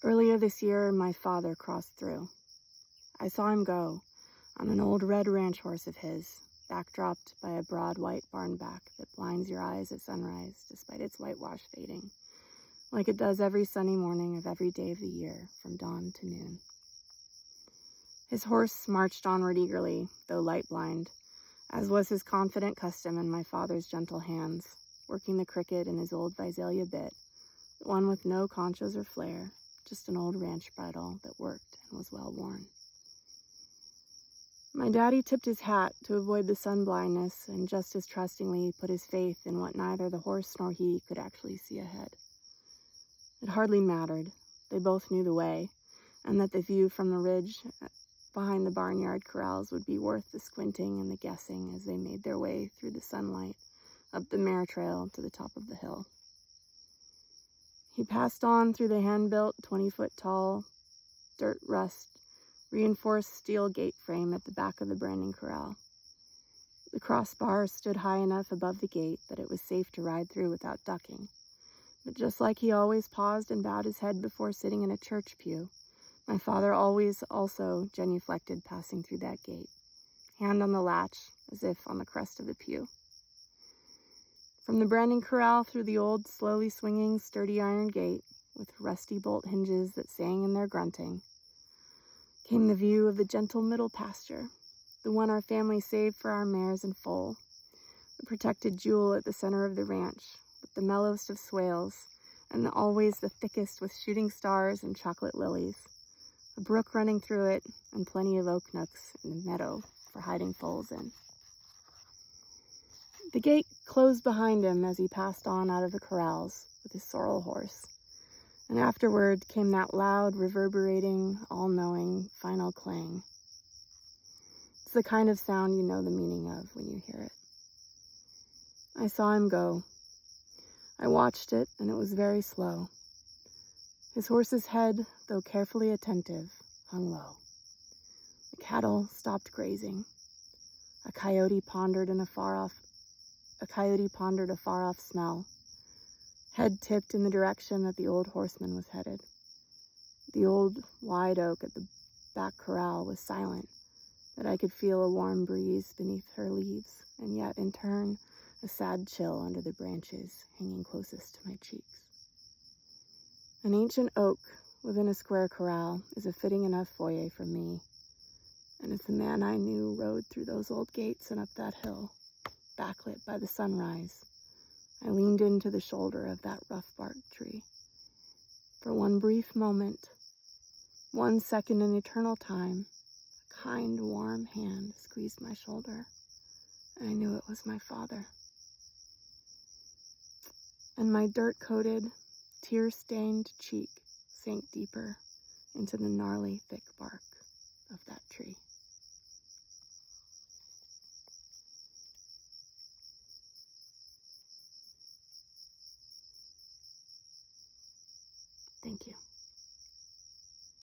Earlier this year, my father crossed through. I saw him go on an old red ranch horse of his, backdropped by a broad white barn back that blinds your eyes at sunrise despite its whitewash fading, like it does every sunny morning of every day of the year from dawn to noon. His horse marched onward eagerly, though light-blind, as was his confident custom in my father's gentle hands, working the cricket in his old Visalia bit, the one with no conchas or flair, just an old ranch bridle that worked and was well worn. My daddy tipped his hat to avoid the sun blindness and just as trustingly put his faith in what neither the horse nor he could actually see ahead. It hardly mattered. They both knew the way, and that the view from the ridge behind the barnyard corrals would be worth the squinting and the guessing as they made their way through the sunlight up the mare trail to the top of the hill. He passed on through the hand-built, 20-foot-tall, dirt rust, reinforced steel gate frame at the back of the branding corral. The crossbar stood high enough above the gate that it was safe to ride through without ducking. But just like he always paused and bowed his head before sitting in a church pew, my father always also genuflected passing through that gate, hand on the latch as if on the crest of the pew. From the branding corral through the old, slowly swinging, sturdy iron gate, with rusty bolt hinges that sang in their grunting, came the view of the gentle Meadow Pasture, the one our family saved for our mares and foal, the protected jewel at the center of the ranch, with the mellowest of swales, and always the thickest with shooting stars and chocolate lilies, a brook running through it, and plenty of oak nooks in the meadow for hiding foals in. The gate closed behind him as he passed on out of the corrals with his sorrel horse, and afterward came that loud, reverberating, all-knowing, final clang. It's the kind of sound you know the meaning of when you hear it. I saw him go. I watched it, and it was very slow. His horse's head, though carefully attentive, hung low. The cattle stopped grazing. A coyote pondered a far-off smell, head tipped in the direction that the old horseman was headed. The old wide oak at the back corral was silent, that I could feel a warm breeze beneath her leaves, and yet, in turn, a sad chill under the branches hanging closest to my cheeks. An ancient oak within a square corral is a fitting enough foyer for me, and as the man I knew rode through those old gates and up that hill, backlit by the sunrise, I leaned into the shoulder of that rough-barked tree. For one brief moment, 1 second in eternal time, a kind, warm hand squeezed my shoulder, and I knew it was my father. And my dirt-coated, tear-stained cheek sank deeper into the gnarly, thick bark of that tree. Thank you.